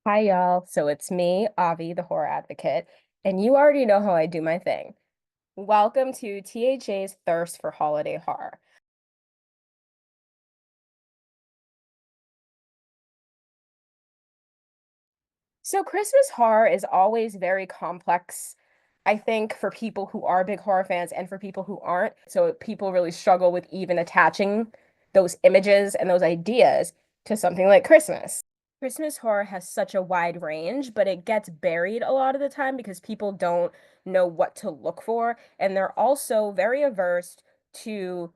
Hi, y'all. So it's me, Avi, the horror advocate, and you already know how I do my thing. Welcome to THA's Thirst for Holiday Horror. So Christmas horror is always very complex, I think, for people who are big horror fans and for people who aren't. So people really struggle with even attaching those images and those ideas to something like Christmas. Christmas horror has such a wide range, but it gets buried a lot of the time because people don't know what to look for. And they're also very averse to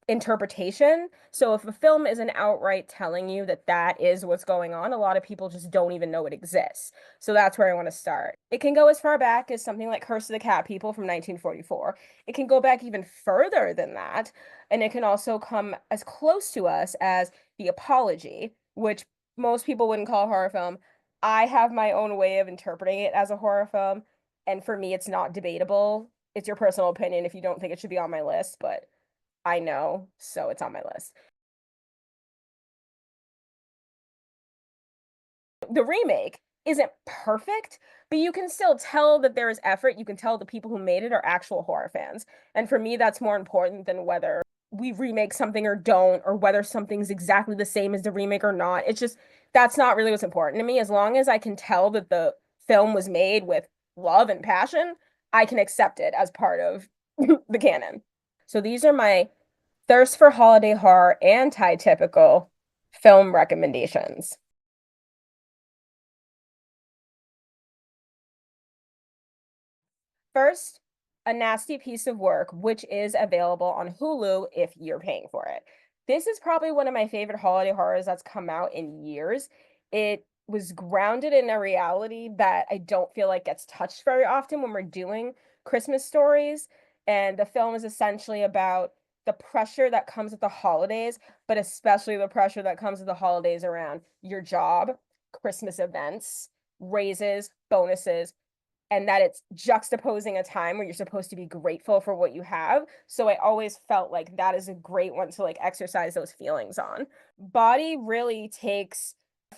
interpretation. So if a film isn't outright telling you that that is what's going on, a lot of people just don't even know it exists. So that's where I want to start. It can go as far back as something like Curse of the Cat People from 1944. It can go back even further than that, and it can also come as close to us as The Apology, which most people wouldn't call a horror film. I have my own way of interpreting it as a horror film, and for me it's not debatable. It's your personal opinion if you don't think it should be on my list, but I know, so it's on my list. The remake isn't perfect, but you can still tell that there is effort. You can tell the people who made it are actual horror fans. And for me, that's more important than whether we remake something or don't, or whether something's exactly the same as the remake or not. It's just that's not really what's important to me. As long as I can tell that the film was made with love and passion, I can accept it as part of the canon. So these are my thirst for holiday horror anti-typical film recommendations. First, A Nasty Piece of Work, which is available on Hulu if you're paying for it. This is probably one of my favorite holiday horrors that's come out in years. It was grounded in a reality that I don't feel like gets touched very often when we're doing Christmas stories. And the film is essentially about the pressure that comes with the holidays, but especially the pressure that comes with the holidays around your job, Christmas events, raises, bonuses, and that it's juxtaposing a time where you're supposed to be grateful for what you have. So I always felt like that is a great one to like exercise those feelings on. Body really takes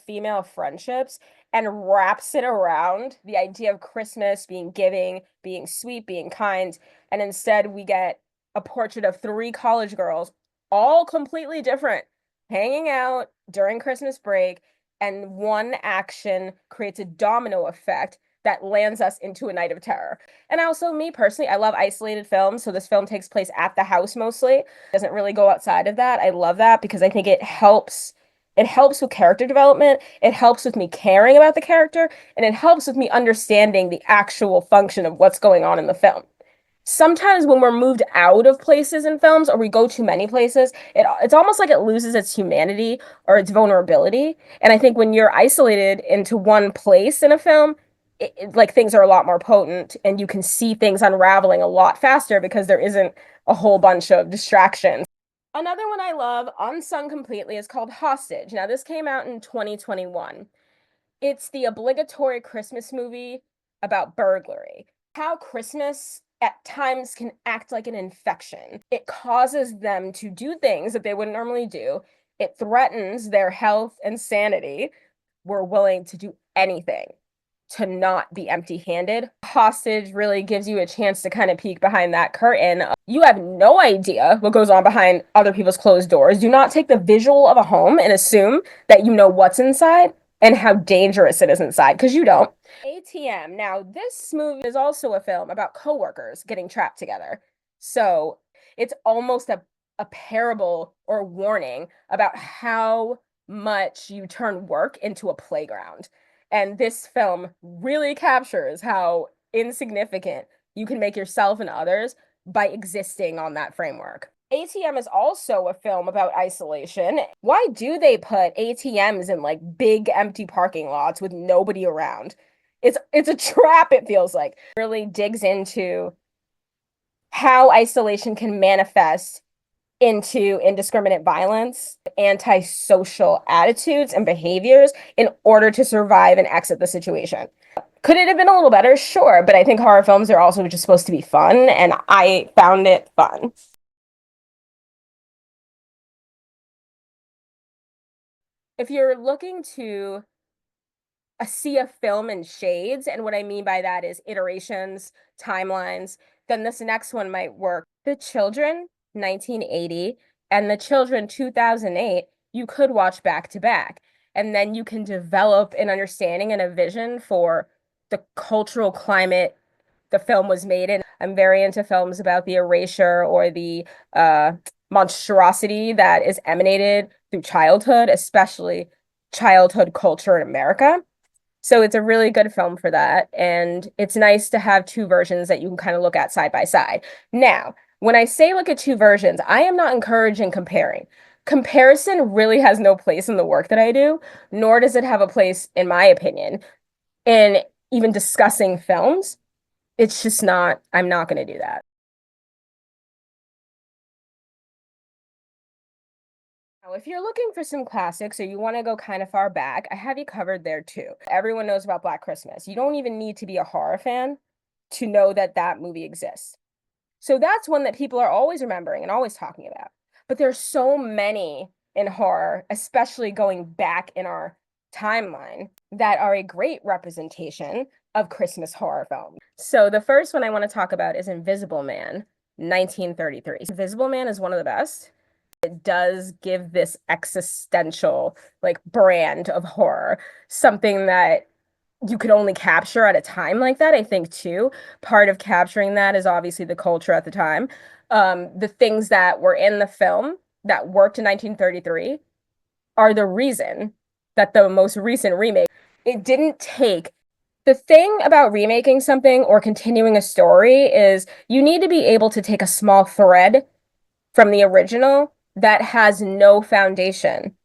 female friendships and wraps it around the idea of Christmas being giving, being sweet, being kind. And instead, we get a portrait of three college girls, all completely different, hanging out during Christmas break. And one action creates a domino effect that lands us into a night of terror. And also, me personally, I love isolated films. So this film takes place at the house mostly. It doesn't really go outside of that. I love that because I think it helps. It helps with character development. It helps with me caring about the character, and it helps with me understanding the actual function of what's going on in the film. Sometimes when we're moved out of places in films or we go too many places, it's almost like it loses its humanity or its vulnerability. And I think when you're isolated into one place in a film, like things are a lot more potent and you can see things unraveling a lot faster because there isn't a whole bunch of distractions. Another one I love, unsung completely, is called Hostage. Now, this came out in 2021. It's the obligatory Christmas movie about burglary. How Christmas at times can act like an infection. It causes them to do things that they wouldn't normally do. It threatens their health and sanity. We're willing to do anything to not be empty-handed. Hostage really gives you a chance to kind of peek behind that curtain. You have no idea what goes on behind other people's closed doors. Do not take the visual of a home and assume that you know what's inside and how dangerous it is inside, because you don't. ATM. Now, this movie is also a film about coworkers getting trapped together. So it's almost a parable or warning about how much you turn work into a playground. And this film really captures how insignificant you can make yourself and others by existing on that framework. ATM is also a film about isolation. Why do they put ATMs in like big empty parking lots with nobody around? It's a trap, it feels like. It really digs into how isolation can manifest into indiscriminate violence, antisocial attitudes and behaviors in order to survive and exit the situation. Could it have been a little better? Sure, but I think horror films are also just supposed to be fun, and I found it fun. If you're looking to a sea of film and shades. And what I mean by that is iterations, timelines. Then this next one might work. The Children, 1980, and The Children, 2008, you could watch back to back. And then you can develop an understanding and a vision for the cultural climate the film was made in. I'm very into films about the erasure or the monstrosity that is emanated through childhood, especially childhood culture in America. So it's a really good film for that. And it's nice to have two versions that you can kind of look at side by side. Now, when I say look at two versions, I am not encouraging comparing. Comparison really has no place in the work that I do, nor does it have a place, in my opinion, in even discussing films. It's just not, I'm not going to do that. Now, if you're looking for some classics or you want to go kind of far back, I have you covered there too. Everyone knows about Black Christmas. You don't even need to be a horror fan to know that that movie exists. So that's one that people are always remembering and always talking about. But there's so many in horror, especially going back in our timeline, that are a great representation of Christmas horror films. So the first one I want to talk about is Invisible Man, 1933. Invisible Man is one of the best. It does give this existential like brand of horror, something that you could only capture at a time like that. I think too, part of capturing that is obviously the culture at the time. The things that were in the film that worked in 1933 are the reason that the most recent remake, it didn't take. The thing about remaking something or continuing a story is you need to be able to take a small thread from the original that has no foundation.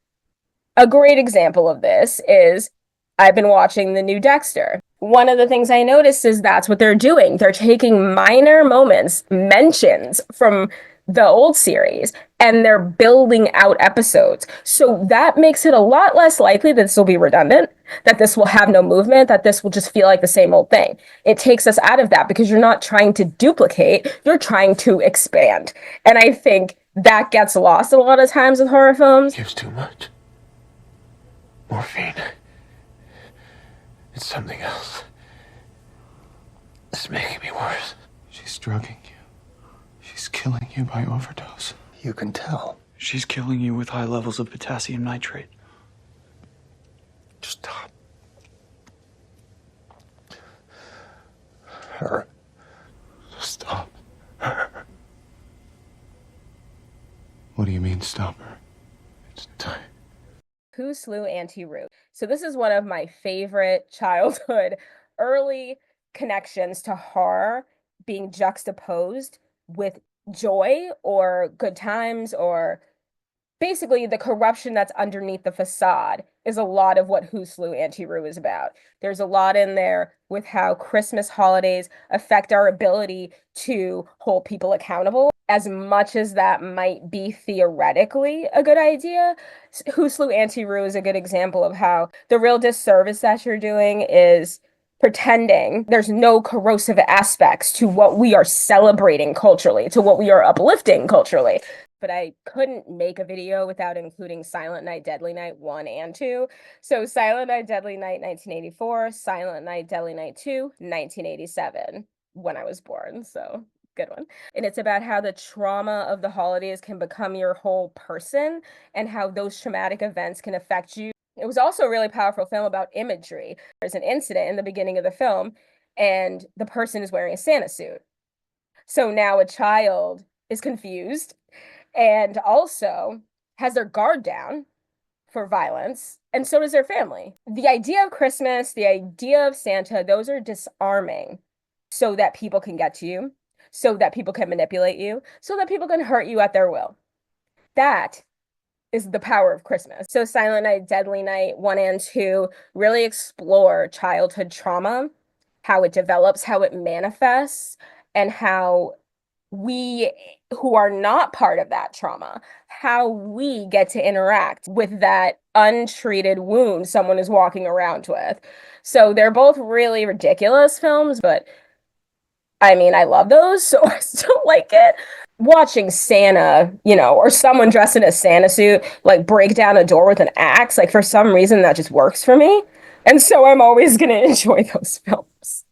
A great example of this is I've been watching the new Dexter. One of the things I noticed is that's what they're doing. They're taking minor moments, mentions from the old series, and they're building out episodes. So that makes it a lot less likely that this will be redundant, that this will have no movement, that this will just feel like the same old thing. It takes us out of that because you're not trying to duplicate, you're trying to expand. And I think that gets lost a lot of times with horror films. Gives too much. Morphine. It's something else. It's making me worse. She's drugging you. She's killing you by overdose. You can tell. She's killing you with high levels of potassium nitrate. Stop. Her. Stop her. What do you mean, stop her? It's time. Who Slew Auntie Roo? So this is one of my favorite childhood early connections to horror being juxtaposed with joy or good times or basically the corruption that's underneath the facade is a lot of what Who Slew Auntie Roo is about. There's a lot in there with how Christmas holidays affect our ability to hold people accountable. As much as that might be theoretically a good idea, Who Slew Auntie Roo is a good example of how the real disservice that you're doing is pretending there's no corrosive aspects to what we are celebrating culturally, to what we are uplifting culturally. But I couldn't make a video without including Silent Night, Deadly Night 1 and 2. So Silent Night, Deadly Night 1984, Silent Night, Deadly Night 2, 1987, when I was born. So good one. And it's about how the trauma of the holidays can become your whole person and how those traumatic events can affect you. It was also a really powerful film about imagery. There's an incident in the beginning of the film, and the person is wearing a Santa suit. So now a child is confused and also has their guard down for violence, and so does their family. The idea of Christmas, the idea of Santa, those are disarming so that people can get to you, so that people can manipulate you, so that people can hurt you at their will. That is the power of Christmas. So Silent Night, Deadly Night 1 and 2 really explore childhood trauma, how it develops, how it manifests, and how we who are not part of that trauma, how we get to interact with that untreated wound someone is walking around with. So they're both really ridiculous films, but I mean, I love those, so I still like it. Watching Santa, or someone dressed in a Santa suit, like break down a door with an axe, like for some reason that just works for me. And so I'm always going to enjoy those films.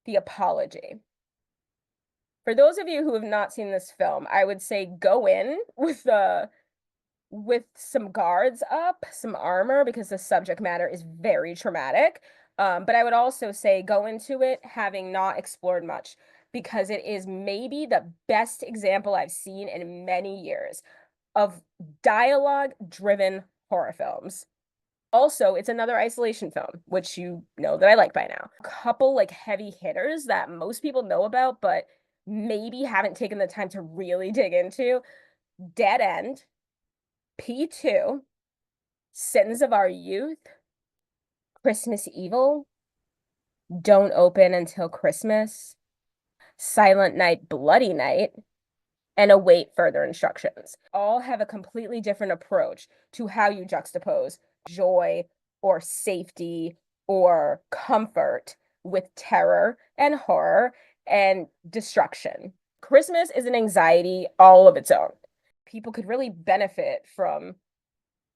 The Apology. For those of you who have not seen this film, I would say go in with some guards up, some armor, because the subject matter is very traumatic. But I would also say go into it having not explored much, because it is maybe the best example I've seen in many years of dialogue-driven horror films. Also, it's another isolation film, which you know that I like by now. A couple like heavy hitters that most people know about, but maybe haven't taken the time to really dig into. Dead End, P2, Sins of Our Youth, Christmas Evil, Don't Open Until Christmas, Silent Night, Bloody Night, and Await Further Instructions. All have a completely different approach to how you juxtapose joy or safety or comfort with terror and horror and destruction. Christmas is an anxiety all of its own. People could really benefit from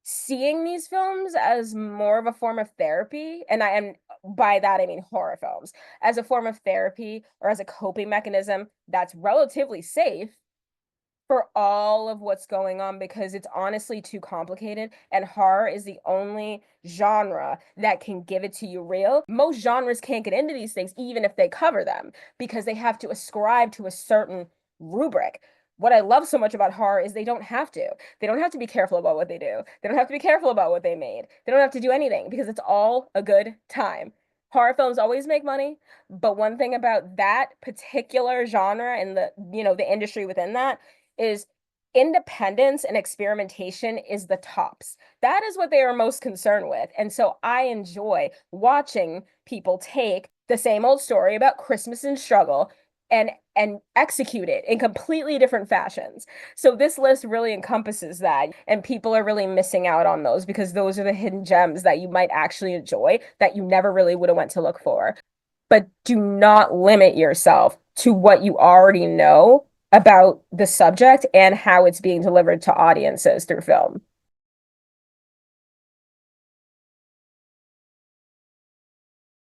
seeing these films as more of a form of therapy, and I am by that I mean horror films, as a form of therapy or as a coping mechanism that's relatively safe for all of what's going on, because it's honestly too complicated, and horror is the only genre that can give it to you real. Most genres can't get into these things even if they cover them, because they have to ascribe to a certain rubric. What I love so much about horror is they don't have to. They don't have to be careful about what they do. They don't have to be careful about what they made. They don't have to do anything, because it's all a good time. Horror films always make money, but one thing about that particular genre and the industry within that is independence and experimentation is the tops. That is what they are most concerned with. And so I enjoy watching people take the same old story about Christmas and struggle and execute it in completely different fashions. So this list really encompasses that, and people are really missing out on those, because those are the hidden gems that you might actually enjoy that you never really would have went to look for. But do not limit yourself to what you already know about the subject and how it's being delivered to audiences through film.